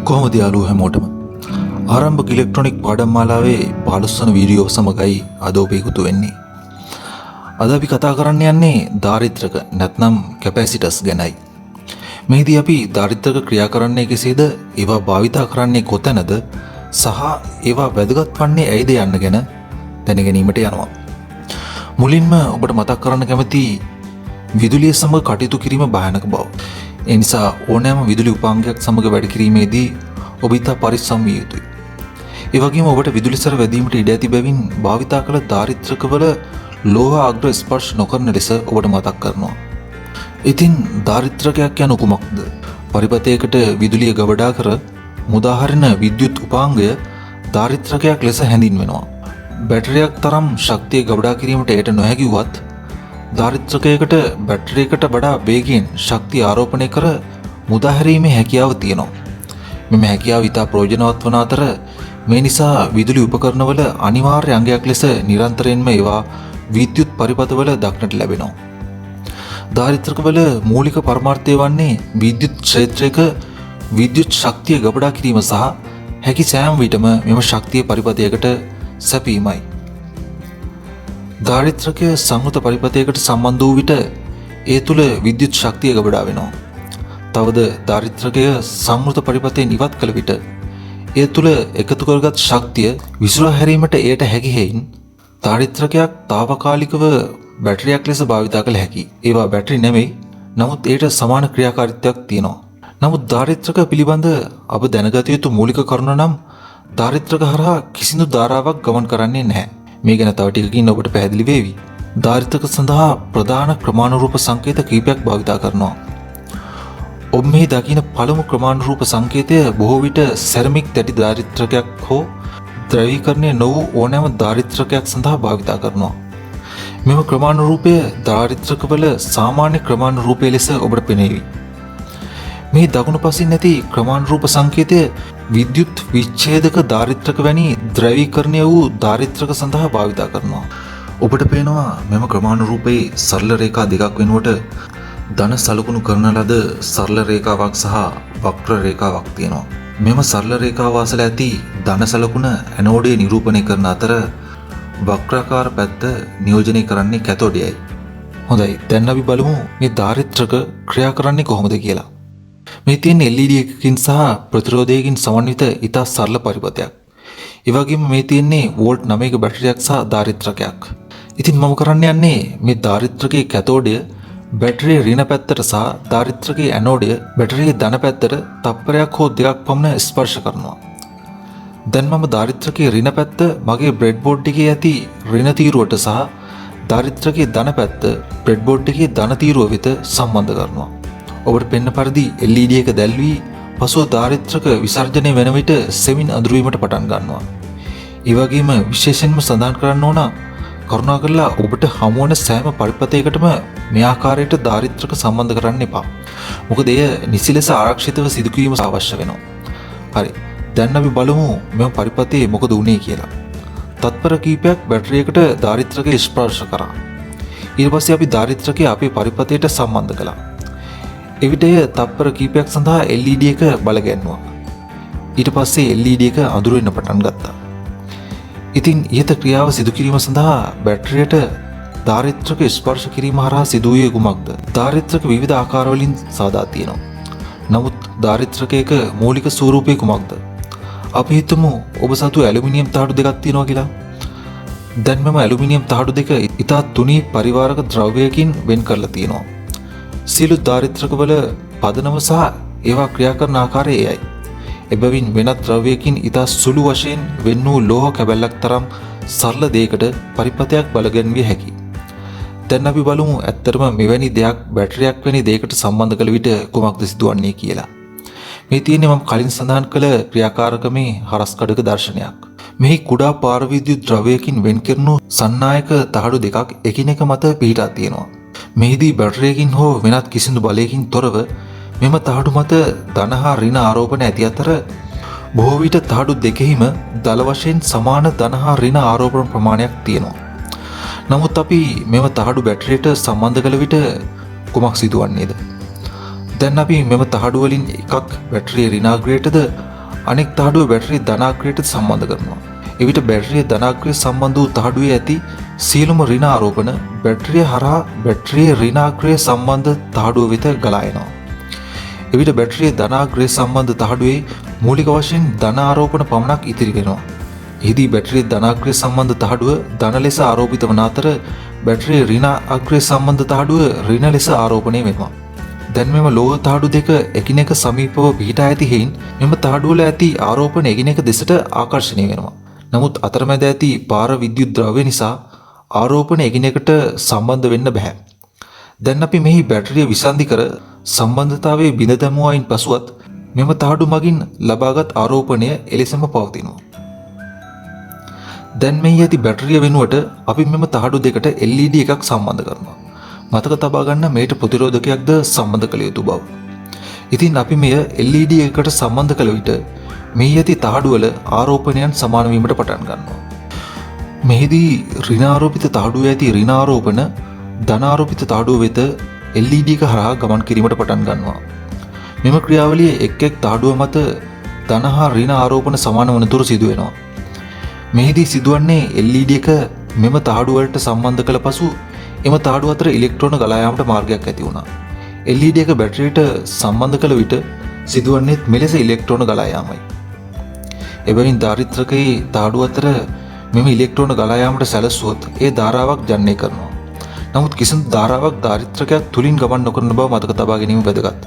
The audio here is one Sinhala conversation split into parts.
කොහොමද යාළුවෝ හැමෝටම ආරම්භක ඉලෙක්ට්‍රොනික පාඩම් මාලාවේ 15 වන වීඩියෝ සමගයි අද ඔබ එකතු වෙන්නේ. අද අපි කතා කරන්න යන්නේ දාරිද්‍රක නැත්නම් කැපැසිටස් ගැනයි. මේදී අපි දාරිද්‍රක ක්‍රියා කරන්නේ කෙසේද, ඒවා භාවිතා කරන්නේ කොතැනද සහ ඒවා වැදගත් වන්නේ ඇයිද යන්න ගැන දැන ගැනීමට යනවා. මුලින්ම ඔබට මතක් කරන්න කැමති විදුලිය සමග කටයුතු කිරීම භයානක බව. ඒ නිසා ඕනෑම විදුලි උපාංගයක් සමග වැඩ කිරීමේදී ඔබ ඉතා පරිස්සම් විය යුතුයි. ඒ වගේම ඔබට විදුලි සැර වැදීමට ඉඩ ඇති බැවින් භාවිතා කළ දාරිද්‍රකවල ලෝහ අග්‍ර ස්පර්ශ නොකරන ලෙස ඔබට මතක් කරනවා. ඉතින් දාරිද්‍රකයක් යනු කුමක්ද? පරිපථයකට විදුලිය ගබඩා කර මුදාහරින විද්‍යුත් උපාංගය දාරිද්‍රකයක් ලෙස හැඳින්වෙනවා. බැටරියක් තරම් ශක්තිය ගබඩා කිරීමට එයට නොහැකි වුවත් දාරිද්‍රකයකට බැටරියකට වඩා වේගයෙන් ශක්තිය ආරෝපණය කර මුදාහැරීමේ හැකියාව තියෙනවා. මෙම හැකියාව ඉතා ප්‍රයෝජනවත් වන අතර මේ නිසා විදුලි උපකරණවල අනිවාර්ය අංගයක් ලෙස නිරන්තරයෙන්ම ඒවා විද්‍යුත් පරිපථවල දක්නට ලැබෙනවා. දාරිද්‍රකවල මූලික පරමාර්ථය වන්නේ විද්‍යුත් ක්ෂේත්‍රයක විද්‍යුත් ශක්තිය ගබඩා කිරීම සහ හැකි සෑම විටම මෙම ශක්තිය පරිපථයකට සැපීමයි. දාරිද්‍රකය සංවෘත පරිපථයකට සම්බන්ධ වූ විට ඒ තුළ විද්‍යුත් ශක්තිය ගබඩා වෙනවා. තවද දාරිද්‍රකය සංවෘත පරිපථයෙන් ඉවත් කළ විට ඒ තුළ එකතු කරගත් ශක්තිය විසිරා හැරීමට එයට හැකි හේයින් දාරිද්‍රකයක් తాවකාලිකව බැටරියක් ලෙස භාවිතා කළ හැකි. ඒවා බැටරි නෙමෙයි, නමුත් ඒට සමාන ක්‍රියාකාරීත්වයක් තියෙනවා. නමුත් දාරිද්‍රක පිළිබඳ අප දැනගත යුතු මූලික කරුණ නම් දාරිද්‍රක හරහා කිසිදු ධාරාවක් ගමන් කරන්නේ නැහැ. මේ ගැන තව ටිකකින් ඔබට පැහැදිලි වේවි. දාරිද්‍රක සඳහා ප්‍රධාන ක්‍රමානුරූප සංකේත කිහිපයක් භාවිතා කරනවා. ඔබ මේ දකින පළමු ක්‍රමානුරූප සංකේතය බොහෝ විට සෙරමික් තැටි දාරිද්‍රකයක් හෝ ද්‍රවීකරණය නොවූ ඕනෑම දාරිද්‍රකයක් සඳහා භාවිතා කරනවා. මෙම ක්‍රමානුරූපය දාරිද්‍රකවල සාමාන්‍ය ක්‍රමානුරූපය ලෙස ඔබට පෙනේවි. මේ දකුණු පසින් නැති ක්‍රමානුරූප සංකේතය විද්‍යුත් විච්ඡේදක දාරිද්‍රක වැනි ද්‍රවීකරණය වූ දාරිද්‍රක සඳහා භාවිතා කරනවා. ඔබට පේනවා මෙම ක්‍රමානුරූපයේ සරල රේඛා දෙකක් වෙනුවට ධන සලකුණු කරන ලද සරල රේඛාවක් සහ වක්‍ර රේඛාවක් තියෙනවා. මෙම සරල රේඛාව අසල ඇති ධන සලකුණ ඇනෝඩය නිරූපණය කරන අතර වක්‍රාකාර පැත්ත නියෝජනය කරන්නේ කැතෝඩයයි. හොඳයි, දැන් අපි බලමු මේ දාරිද්‍රක ක්‍රියා කරන්නේ කොහොමද කියලා. මේ තියෙන LED එකකින් සහ ප්‍රතිරෝධයකින් සමන්විත ඉතා සරල පරිපථයක්. ඒ වගේම මේ තියෙන්නේ වෝල්ට් 9ක බැටරියක් සහ දාරිද්‍රකයක්. ඉතින් මම කරන්න යන්නේ මේ දාරිද්‍රකයේ කැතෝඩය බැටරියේ ඍණ පැත්තට සහ දාරිද්‍රකයේ ඇනෝඩය බැටරියේ ධන පැත්තට තප්පරයක් හෝ දෙකක් පමණ ස්පර්ශ කරනවා. දැන් මම දාරිද්‍රකයේ ඍණ පැත්ත මගේ බ්‍රෙඩ්බෝඩ් එකේ ඇති ඍණ තීරුවට සහ දාරිද්‍රකයේ ධන පැත්ත බ්‍රෙඩ්බෝඩ් එකේ ධන තීරුව වෙත සම්බන්ධ කරනවා. ඔබට පෙන්න පරිදි LED එක දැල්වී පසුව දාරිද්‍රක විසර්ජනය වෙන විට සෙමින් අඳුරවීමට පටන් ගන්නවා. ඒ වගේම විශේෂයෙන්ම සඳහන් කරන්න ඕන, කරුණාකරලා ඔබට හමුවන සෑම පරිපථයකටම මේ ආකාරයට දාරිද්‍රක සම්බන්ධ කරන්න එපා. මොකද එය නිසි ලෙස ආරක්ෂිතව සිදු කිරීම අවශ්‍ය වෙනවා. හරි, දැන් අපි බලමු මෙම පරිපථයේ මොකද වුනේ කියලා. තත්පර කිහිපයක් බැටරියකට දාරිද්‍රකය ස්පර්ශ කරා. ඊට පස්සේ අපි දාරිද්‍රකය අපේ පරිපථයට සම්බන්ධ කළා. එවිට එය තත්පර කිහිපයක් සඳහා LED එක බලගැන්වුවා. ඊට පස්සේ LED එක අඳුර වෙන්න පටන් ගත්තා. ඉතින් ඊට ක්‍රියාව සිදු කිරීම සඳහා බැටරියට දාරිද්‍රක ස්පර්ශ කිරීම හරහා සිදුවේ කුමක්ද? දාරිද්‍රක විවිධ ආකාරවලින් සාදා තියෙනවා. නමුත් දාරිද්‍රකයක මූලික ස්වරූපය කුමක්ද? අපි හිතමු ඔබ සතු ඇලුමිනියම් තහඩු දෙකක් තියෙනවා කියලා. දැන් මෙම ඇලුමිනියම් තහඩු දෙක ඉතා තුනී පරිවාරක ද්‍රව්‍යයකින් වෙන් කරලා තියෙනවා. සියලු දාරිද්‍රකවල පදනම සහ ඒවා ක්‍රියා කරන ආකාරය එයයි. එබැවින් වෙනත් ද්‍රව්‍යයකින් ඉතා සුළු වශයෙන් වෙන් වූ ලෝහ කැබැල්ලක් තරම් සරල දෙයකට පරිපථයක් බලගැන්විය හැකියි. දැන් අපි බලමු ඇත්තටම මෙවැනි දෙයක් බැටරියක් වැනි දෙයකට සම්බන්ධ කළ විට කුමක්ද සිදුවන්නේ කියලා. මේ තියෙන්නේ මම කලින් සඳහන් කළ ක්‍රියාකාරකමේ හරස්කඩක දර්ශනයක්. මෙහි කුඩා පාරවිද්‍යුත් ද්‍රව්‍යයකින් වෙන් කෙරුණු සන්නායක තහඩු දෙකක් එකිනෙක මත පිහිටා තියෙනවා. මෙහිදී බැටරියකින් හෝ වෙනත් කිසිදු බලයකින් තොරව මෙම තහඩු මත ධන හා ඍණ ආරෝපණ ඇති අතර බොහෝ විට තහඩු දෙකෙහිම දල වශයෙන් සමාන ධන හා ඍණ ආරෝපණ ප්‍රමාණයක් තියෙනවා. නමුත් අපි මෙම තහඩු බැටරියට සම්බන්ධ කළ විට කුමක් සිදුවන්නේද? දැන් අපි මෙම තහඩු වලින් එකක් බැටරිය ඍණාග්‍රයටද අනෙක් තහඩුව බැටරිය ධනාග්‍රයට සම්බන්ධ කරනවා. එවිට බැටරිය ධනාග්‍රය සම්බන්ධ වූ තහඩුවේ ඇති සියලුම ඍණ ආරෝපණ බැටරිය හරහා බැටරිය ඍණාග්‍රය සම්බන්ධ තහඩුව වෙත ගලා එනවා. එවිට බැටරිය ධනාග්‍රය සම්බන්ධ තහඩුවේ මූලික වශයෙන් ධන ආරෝපණ පමණක් ඉතිරි වෙනවා. එහිදී බැටරිය ධනාග්‍රය සම්බන්ධ තහඩුව ධන ලෙස ආරෝපිත වන අතර බැටරිය ඍණාග්‍රය සම්බන්ධ තහඩුව ඍණ ලෙස ආරෝපණය වෙනවා. දැන් මෙම ලෝහ තහඩු දෙක එකිනෙක සමීපව පිහිටා ඇති හේයින් මෙම තහඩුවල ඇති ආරෝපණ එකිනෙක දෙසට ආකර්ෂණය වෙනවා. නමුත් අතරමැද ඇති පාර විද්‍යුත් ද්‍රව්‍ය නිසා ආරෝපණ එකිනෙකට සම්බන්ධ වෙන්න බෑ. දැන් අපි මෙහි බැටරිය විසන්ධි කර සම්බන්ධතාවයේ බිඳ දැමුවායින් පසුවත් මෙම තහඩු මගින් ලබාගත් ආරෝපණය එලෙසම පවතිනවා. දැන් මෙහි ඇති බැටරිය වෙනුවට අපි මෙම තහඩු දෙකට LED එකක් සම්බන්ධ කරනවා. මතක තබා ගන්න මේට ප්‍රතිරෝධකයක්ද සම්බන්ධ කළ යුතු බව. ඉතින් අපි මෙය LED එකකට සම්බන්ධ කළ විට මෙහි ඇති තහඩුවල ආරෝපණයන් සමාන වීමට පටන් ගන්නවා. මෙහිදී ඍණාරෝපිත තහඩුවේ ඇති ඍණාරෝපණ ධනාරෝපිත තහඩුව වෙත LED එක හරහා ගමන් කිරීමට පටන් ගන්නවා. මෙම ක්‍රියාවලිය එක් එක් තහඩුව මත ධන හා ඍණ ආරෝපණ සමාන වන තුරු සිදු වෙනවා. මෙහිදී සිදුවන්නේ LED එක මෙම තහඩුව වලට සම්බන්ධ කළ පසු එම තහඩුව අතර ඉලෙක්ට්‍රෝන ගලා යාමට මාර්ගයක් ඇති වුණා. LED එක බැටරියට සම්බන්ධ කළ විට සිදුවන්නේ මෙලෙස ඉලෙක්ට්‍රෝන ගලා යාමයි. එබැවින් ධාරිත්‍රකයේ තහඩුව අතර මෙම ඉලෙක්ට්‍රෝන ගලා යාමට සැලසුවොත් ඒ ධාරාවක් ජනනය කරනවා. නමුත් කිසිදු ධාරාවක් ධාරිත්‍රකයක් තුලින් ගමන් නොකරන බව මතක තබා ගැනීම වැදගත්.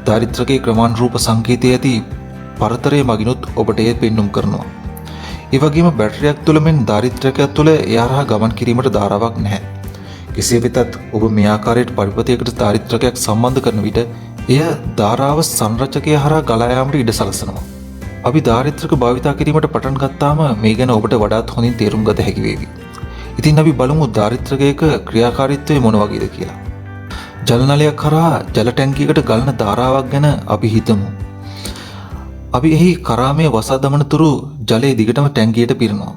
ධාරිත්‍රකයේ ක්‍රමානුරූප සංකේතයේ ඇති පරතරය මගිනුත් ඔබට එය පෙන්눔 කරනවා. ඒ වගේම බැටරියක් තුළ මෙන් ධාරිත්‍රකයක් තුළ ඒ හරහා ගමන් කිරීමට ධාරාවක් නැහැ. කෙසේ වෙතත් ඔබ මේ ආකාරයට පරිපථයකට ධාරිත්‍රකයක් සම්බන්ධ කරන විට එය ධාරාව සංරචකය හරහා ගලා යාමට ඉඩ සලසනවා. අපි ධාරිත්‍රක භාවිතා කිරීමට පටන් ගත්තාම මේ ගැන ඔබට වඩාත් හොඳින් තේරුම් ගත හැකි වේවි. ඉතින් අපි බලමු ධාරිත්‍රකයක ක්‍රියාකාරීත්වය මොන වගේද කියලා. ජල නලයක් කරා ජල ටැංකියකට ගලන ධාරාවක් ගැන අපි හිතමු. අපි එහි කරාමය වසා දමන තුරු ජලය දිගටම ටැංකියට පිරෙනවා.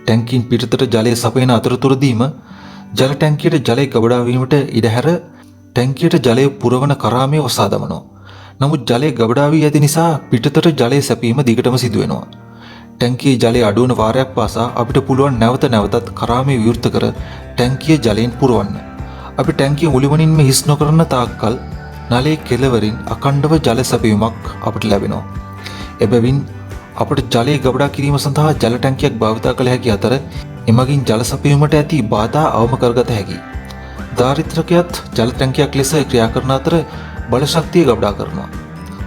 ටැංකියෙන් පිටතට ජලය සපයන අතරතුරදීම ජල ටැංකියට ජලය ගබඩා වීමට ඉඩ හැර ටැංකියට ජලය පුරවන කරාමය වසා දමනවා. නමුත් ජලය ගබඩා වී ඇති නිසා පිටතට ජලය සැපීම දිගටම සිදු වෙනවා. ටැංකියේ ජලය අඩු වන වාරයක් පාසා අපිට පුළුවන් නැවත නැවතත් කරාමය විවෘත කර ටැංකිය ජලයෙන් පුරවන්න. අපි ටැංකිය මුළුමනින්ම හිස් නොකරන තාක්කල් නලයේ කෙළවරින් අඛණ්ඩව ජල සැපීමක් අපට ලැබෙනවා. එබැවින් අපට ජලය ගබඩා කිරීම සඳහා ජල ටැංකියක් භාවිත කළ හැකි අතර එමගින් ජල සැපයීමට ඇති බාධා අවම කරගත හැකියි. ධාරිත්‍රකයත් ජල ටැංකියක් ලෙස ක්‍රියා කරන අතර බල ශක්තිය ගබඩා කරනවා.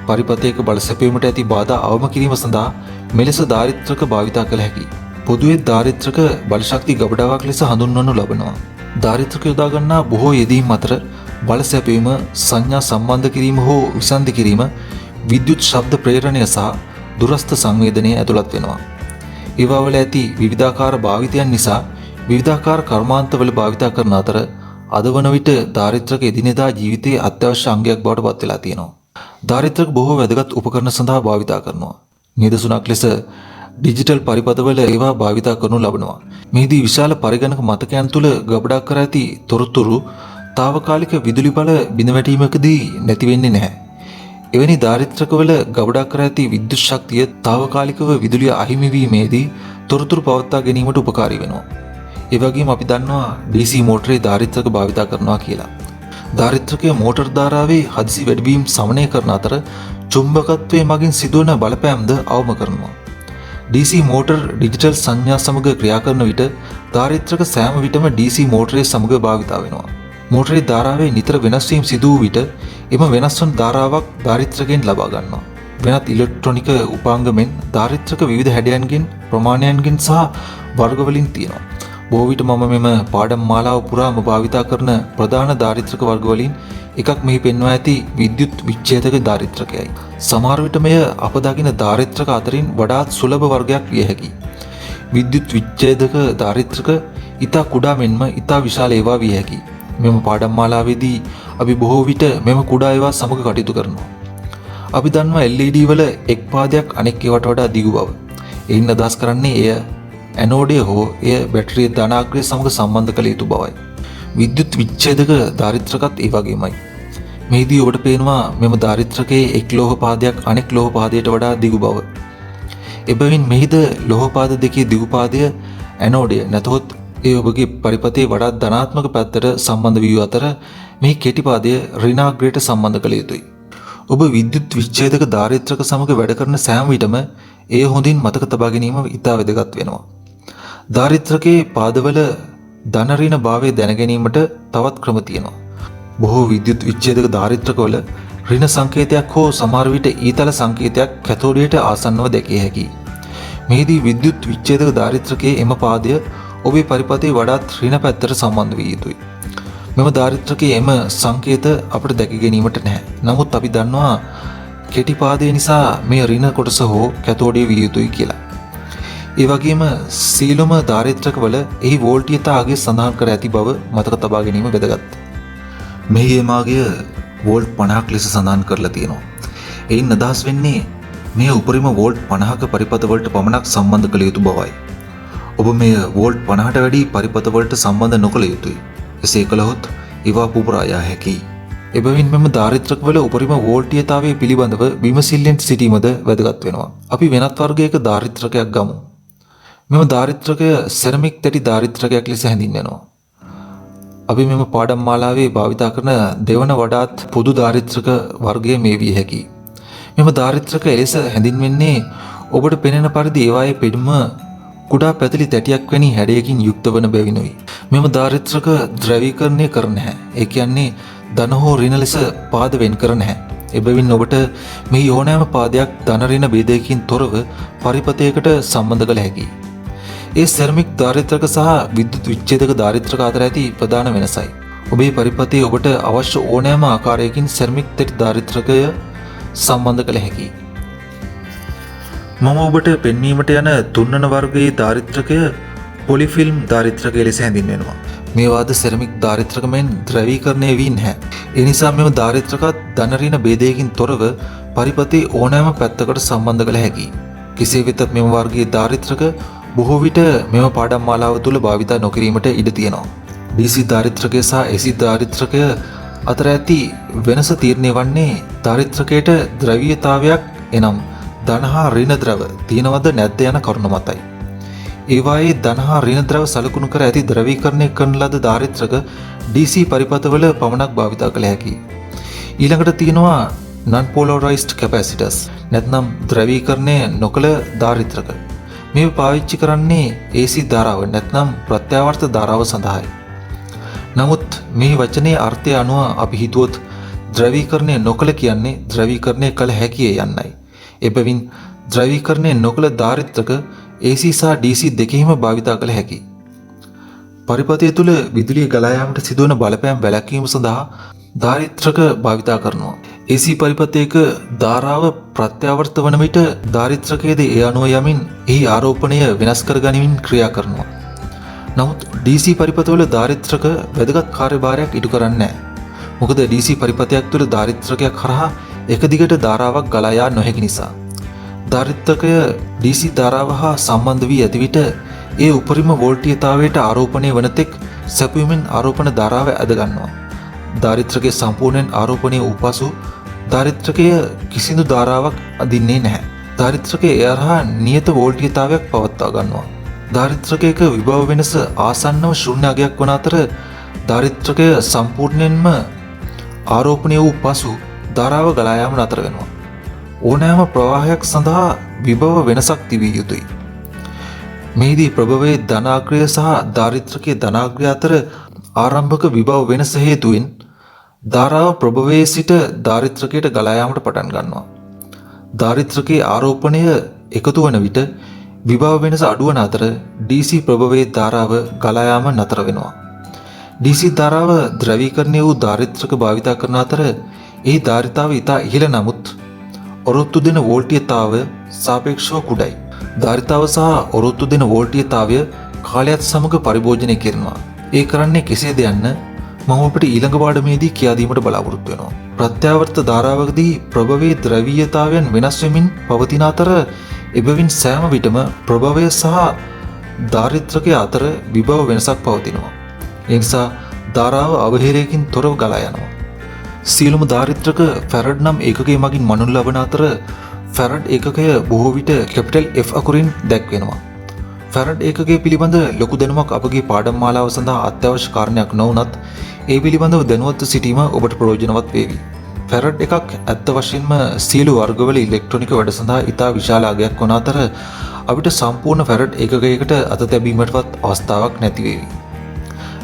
පරිපථයක බල සැපයීමට ඇති බාධා අවම කිරීම සඳහා මෙලෙස ධාරිත්‍රක භාවිත කළ හැකියි. පොදුවේ ධාරිත්‍රක බල ශක්ති ගබඩාවක් ලෙස හඳුන්වනු ලබනවා. ධාරිත්‍රක යොදා ගන්නා බොහෝ යෙදීම් අතර බල සැපයීම, සංඥා සම්බන්ධ කිරීම හෝ විසන්ධි කිරීම, විද්‍යුත් ශබ්ද ප්‍රේරණය සහ දුරස්ථ සංවේදනය ඇතුළත් වෙනවා. ඒවා වල ඇති විවිධාකාර භාවිතයන් නිසා විවිධාකාර කර්මාන්තවල භාවිත කරන අතර අද වන විට ධාරිත්‍රක එදිනෙදා ජීවිතයේ අත්‍යවශ්‍ය අංගයක් බවට පත් වෙලා තියෙනවා. ධාරිත්‍රක බොහෝ වැදගත් උපකරණ සඳහා භාවිත කරනවා. නිදසුනක් ලෙස ඩිජිටල් පරිපථවල ඒවා භාවිත කරනු ලබනවා. මෙහිදී විශාල පරිගණක මතකයන් තුළ ගබඩා කර ඇති තොරතුරු తాවකාලික විදුලි බල බිඳවැටීමකදී නැති වෙන්නේ නැහැ. එවැනි ධාරිත්‍රකවල ගබඩා කර ඇති විද්‍යුත් ශක්තිය తాවකාලිකව විදුලිය අහිමි වීමේදී තොරතුරු පවත්වා ගැනීමට උපකාරී වෙනවා. ඒ වගේම අපි දන්නවා DC මෝටරේ ධාරිත්‍රක භාවිත කරනවා කියලා. ධාරිත්‍රකයේ මෝටර් ධාරාවේ හදිසි වැඩිවීම සමනය කරන අතර චුම්බකත්වයේ මගින් සිදුවන බලපෑම්ද අවම කරනවා. DC මෝටර් ඩිජිටල් සංඥා සමග ක්‍රියා කරන විට ධාරිත්‍රක සෑම විටම DC මෝටරේ සමග භාවිත වෙනවා. මෝටරේ ධාරාවේ නිතර වෙනස් වීම සිදු වූ විට එම වෙනස් වන ධාරාවක් ධාරිත්‍රකයෙන් ලබා ගන්නවා. වෙනත් ඉලෙක්ට්‍රොනික උපාංගමෙන් ධාරිත්‍රක විවිධ හැඩයන්ගෙන්, ප්‍රමාණයන්ගෙන් සහ වර්ගවලින් තියෙනවා. බොහෝ විට මම මෙම පාඩම් මාලාව පුරාම භාවිත කරන ප්‍රධාන ධාරිත්‍රක වර්ගවලින් එකක් මෙහි පෙන්වා ඇති විද්‍යුත් විච්ඡේදක ධාරිත්‍රකයයි. සමහර විට මෙය අප දකින ධාරිත්‍රක අතරින් වඩාත් සුලභ වර්ගයක් විය හැකියි. විද්‍යුත් විච්ඡේදක ධාරිත්‍රක ඉතා කුඩා මෙන්ම ඉතා විශාල ඒවා විය හැකියි. මෙම පාඩම් මාලාවේදී අපි බොහෝ විට මෙම කුඩා ඒවා සමග කටයුතු කරනවා. අපි දන්නවා LED වල එක් පාදයක් අනෙක් ඒවාට වඩා දිගු බව. එයින් අදහස් කරන්නේ එය ඇනෝඩය හෝ එය බැටරිය ධනාග්‍රය සමග සම්බන්ධ කළ යුතු බවයි. විද්‍යුත් විච්ඡේදක ධාරිත්‍රකත් ඒ වගේමයි. මෙහිදී ඔබට පේනවා මෙම ධාරිත්‍රකයේ එක් ලෝහ පාදයක් අනෙක් ලෝහ පාදයට වඩා දිගු බව. එබැවින් මෙහිද ලෝහපාද දෙකේ දිගුපාදය ඇනෝඩය නැතහොත් ඒ ඔබගේ පරිපතේ වඩාත් ධනාත්මක පැත්තට සම්බන්ධ වී අතර මේ කෙටිපාදය ඍණාග්‍රයට සම්බන්ධ කළ යුතුයි. ඔබ විද්‍යුත් විච්ඡේදක ධාරිත්‍රක සමග වැඩ කරන සෑම විටම එය හොඳින් මතක තබා ගැනීම ඉතා වැදගත් වෙනවා. ධාරිත්‍රකයේ පාදවල ධන ඍණ භාවය දැන ගැනීමට තවත් ක්‍රම තියෙනවා. බොහෝ විද්‍යුත් විච්ඡේදක ධාරිත්‍රකවල ඍණ සංකේතයක් හෝ සමහර විට ඊතල සංකේතයක් කැතෝඩයට ආසන්නව දැකිය හැකියි. මෙහිදී විද්‍යුත් විච්ඡේදක ධාරිත්‍රකයේ එම පාදය ඔබේ පරිපතේ වඩාත් ඍණ පැත්තට සම්බන්ධ විය යුතුයි. මෙම ධාරිත්‍රකයේ එම සංකේත අපට දැක ගැනීමට නැහැ. නමුත් අපි දන්නවා කෙටි පාදය නිසා මේ ඍණ කොටස හෝ කැතෝඩය විය යුතුයි කියලා. ඒ වගේම සීලම ධාරිත්‍රකවල එහි වෝල්ටීයතාවය සඳහන් කර ඇති බව මතක තබා ගැනීම වැදගත්. මෙහි එමාගය වෝල්ට් 50ක් ලෙස සඳහන් කරලා තියෙනවා. එයින් අදහස් වෙන්නේ මේ උපරිම වෝල්ට් 50ක පරිපත වලට පමණක් සම්බන්ධ කළ යුතු බවයි. ඔබ මේ වෝල්ට් 50ට වැඩි පරිපත වලට සම්බන්ධ නොකළ යුතුයි. එසේ කළහොත් ඒවා පුපුරා යා හැකියි. එබැවින් මෙම ධාරිත්‍රකවල උපරිම වෝල්ටීයතාවය පිළිබඳව විමසිල්ලෙන් සිටීමද වැදගත් වෙනවා. අපි වෙනත් වර්ගයක ධාරිත්‍රකයක් ගමු. මෙම ධාරිත්‍රකය සෙරමික් තැටි ධාරිත්‍රකයක් ලෙස හැඳින්වෙනවා. අපි මෙම පාඩම් මාලාවේ භාවිතා කරන දෙවන වඩාත් පොදු ධාරිත්‍රක වර්ගය මේ විය හැකියි. මෙම ධාරිත්‍රක එලෙස හැඳින්වෙන්නේ ඔබට පෙනෙන පරිදි ඒවායේ පෙනුම කුඩා පැතිලි තැටියක් වැනි හැඩයකින් යුක්ත වන බැවිනුයි. මෙම ධාරිත්‍රක ද්‍රවීකරණය කර නැහැ. ඒ කියන්නේ ධන හෝ ඍණ ලෙස පාද වෙන් කර නැහැ. එබැවින් ඔබට මේ ඕනෑම පාදයක් ධන ඍණ ભેදයකින් තොරව පරිපතයකට සම්බන්ධ කළ හැකියි. ඒ සෙරමික් ධාරිත්‍රක සහ විද්‍යුත් විච්ඡේදක ධාරිත්‍රක අතර ඇති ප්‍රධාන වෙනසයි. ඔබේ පරිපතේ ඔබට අවශ්‍ය ඕනෑම ආකාරයකින් සෙරමික් තැටි ධාරිත්‍රකය සම්බන්ධ කළ හැකියි. මම ඔබට පෙන්වීමට යන තුන්වන වර්ගයේ ධාරිත්‍රකය පොලිෆිල්ම් ධාරිත්‍රකය ලෙස හැඳින්වෙනවා. මේවාද සෙරමික් ධාරිත්‍රක මෙන් ද්‍රවීකරණය වී නැහැ. ඒ නිසා මෙම ධාරිත්‍රකත් ධන ඍණ ભેදයකින් තොරව පරිපතේ ඕනෑම පැත්තකට සම්බන්ධ කළ හැකියි. කෙසේ වෙතත් මෙම වර්ගයේ ධාරිත්‍රක බොහෝ විට මෙම පාඩම් මාලාව තුළ භාවිතා නොකිරීමට ඉඩ තියෙනවා. DC ධාරිත්‍රකය සහ AC ධාරිත්‍රකය අතර ඇති වෙනස තීරණය වන්නේ ධාරිත්‍රකයට ද්‍රවීයතාවයක් එනම් ධන හා ඍණ ද්‍රව තියෙනවද නැද්ද යන කරුණ මතයි. ඒවායේ ධන හා ඍණ ද්‍රව සලකුණු කර ඇති ද්‍රවීකරණය කරන ලද ධාරිත්‍රක DC පරිපතවල පමණක් භාවිතා කළ හැකියි. ඊළඟට තියෙනවා non polarized capacitors නැත්නම් ද්‍රවීකරණය නොකළ ධාරිත්‍රක. මේ පාවිච්චි කරන්නේ AC ධාරාව නැත්නම් ප්‍රත්‍යාවර්ත ධාරාව සඳහායි. නමුත් මේ වචනේ අර්ථය අනුව අපි හිතුවොත් ද්‍රවීකරණය නොකළ කියන්නේ ද්‍රවීකරණය කළ හැකිය යන්නයි. එබැවින් ද්‍රවීකරණය නොකළ ධාරිත්‍රක AC සහ DC දෙකෙහිම භාවිතා කළ හැකියි. පරිපතය තුළ විදුලිය ගලා යාමට සිදුවන බලපෑම් වැළැක්වීම සඳහා ධාරිත්‍රක භාවිතා කරනවා. AC පරිපතයක ධාරාව ප්‍රත්‍යාවර්ත වන විට ධාරිත්‍රකයේද ඒ අනුව යමින් එහි ආරෝපණය වෙනස් කර ගනිමින් ක්‍රියා කරනවා. නමුත් DC පරිපතවල ධාරිත්‍රක වැදගත් කාර්යභාරයක් ඉටු කරන්නේ නැහැ. මොකද DC පරිපතයක් තුළ ධාරිත්‍රකයක් හරහා එක දිගට ධාරාවක් ගලා යා නොහැකි නිසා. ධාරිත්‍රකය DC ධාරාව හා සම්බන්ධ වී ඇති විට ඒ උපරිම වෝල්ටීයතාවයට ආරෝපණය වන තෙක් සැපයුමින් ආරෝපණ ධාරාව ඇද ගන්නවා. ධාරිත්‍රකයේ සම්පූර්ණයෙන් ආරෝපණය වූ පසු ධාරිත්‍රකය කිසිදු ධාරාවක් අදින්නේ නැහැ. ධාරිත්‍රකයේ එය හරහා නියත වෝල්ටීයතාවයක් පවත්වා ගන්නවා. ධාරිත්‍රකයක විභව වෙනස ආසන්නව ශූන්‍ය අගයක් වන අතර ධාරිත්‍රකය සම්පූර්ණයෙන්ම ආරෝපණය වූ පසු ධාරාව ගලා යාම නතර වෙනවා. ඕනෑම ප්‍රවාහයක් සඳහා විභව වෙනසක් තිබිය යුතුයි. මෙහිදී ප්‍රභවයේ ධනාග්‍රය සහ ධාරිත්‍රකයේ ධනාග්‍රය අතර ආරම්භක විභව වෙනස හේතුවෙන් ධාරාව ප්‍රභවයේ සිට ධාරිත්‍රකයට ගලා යාමට පටන් ගන්නවා. ධාරිත්‍රකයේ ආරෝපණය එකතු වන විට විභව වෙනස අඩුවන අතර DC ප්‍රභවයේ ධාරාව ගලා යාම නතර වෙනවා. DC ධාරාව ද්‍රවීකරණය වූ ධාරිත්‍රක භාවිතා කරන අතර එහි ධාරිතාව ඉතා ඉහළ නමුත් ඔරොත්තු දෙන වෝල්ටීයතාවය සාපේක්ෂව කුඩයි. ධාරිතාව සහ ඔරොත්තු දෙන වෝල්ටීයතාවය කාලයත් සමග පරිභෝජනය කරනවා. ඒ කරන්නේ කෙසේද යන්න මම ඔබට ඊළඟ පාඩමේදී කියා දීමට බලාපොරොත්තු වෙනවා. ප්‍රත්‍යාවර්ත ධාරාවකදී ප්‍රභවයේ ද්‍රවීයතාවයන් වෙනස් වෙමින් පවතින අතර එබැවින් සෑම විටම ප්‍රභවය සහ ධාරිත්‍රකය අතර විභව වෙනසක් පවතිනවා. ඒ නිසා ධාරාව අවහිරයකින් තොරව ගලා යනවා. සියලුම ධාරිත්‍රක ෆැරඩ් නම් ඒකකයේ මගින් මනුන් ලබන අතර ෆැරඩ් ඒකකය බොහෝ විට කැපිටල් F අකුරින් දැක්වෙනවා. ෆැරඩ් ඒකකය පිළිබඳ ලොකු දැනුමක් අපගේ පාඩම් මාලාව සඳහා අත්‍යවශ්‍ය කාරණයක් නොවුනත් ඒ පිළිබඳව දැනුවත්ව සිටීම ඔබට ප්‍රයෝජනවත් වේවි. ෆැරඩ් එකක් ඇත්ත වශයෙන්ම සියලු වර්ගවල ඉලෙක්ට්‍රොනික වැඩ සඳහා ඉතා විශාල අගයක් වන අතර අපිට සම්පූර්ණ ෆැරඩ් ඒකකයකට අත තැබීමටවත් අවස්ථාවක් නැති වේවි.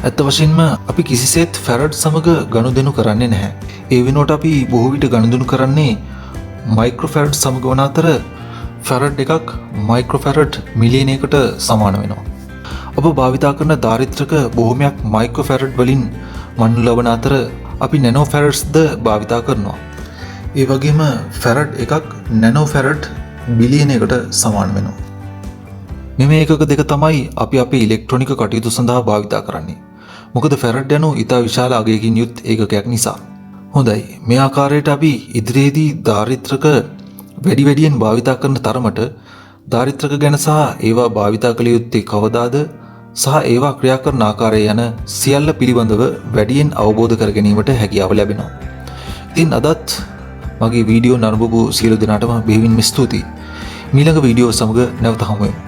ඇත්ත වශයෙන්ම අපි කිසිසේත් ෆැරඩ් සමග ගනුදෙනු කරන්නේ නැහැ. ඒ වෙනුවට අපි බොහෝ විට ගනුදෙනු කරන්නේ මයික්‍රෝෆැරඩ් සමග වන අතර ෆැරඩ් එකක් මයික්‍රෝෆැරඩ් මිලියනයකට සමාන වෙනවා. ඔබ භාවිතා කරන දාරිත්‍රක බොහොමයක් මයික්‍රෝෆැරඩ් වලින් මන්නු ලබන අතර අපි නැනෝෆැරඩ්ස්ද භාවිතා කරනවා. ඒ වගේම ෆැරඩ් එකක් නැනෝෆැරඩ් බිලියනයකට සමාන වෙනවා. මෙම ඒකක දෙක තමයි අපි අපේ ඉලෙක්ට්‍රොනික කටයුතු සඳහා භාවිතා කරන්නේ. මොකද ෆැරඩ් යනු ඉතා විශාල අගයකින් යුත් ඒකකයක් නිසා. හොඳයි, මේ ආකාරයට අපි ඉදිරියේදී දාරිත්‍රක වැඩියෙන් භාවිතා කරන තරමට දාරිත්‍රක ගැන සහ ඒවා භාවිතා කළ යුත්තේ කවදාද සහ ඒවා ක්‍රියා කරන ආකාරය යන සියල්ල පිළිබඳව වැඩියෙන් අවබෝධ කර ගැනීමට හැකියාව ලැබෙනවා. ඉතින් අදත් මගේ වීඩියෝ නරඹපු සියලු දෙනාටම බෙහෙවින්ම ස්තුතියි. මීළඟ වීඩියෝ සමග නැවත හමු වෙමු.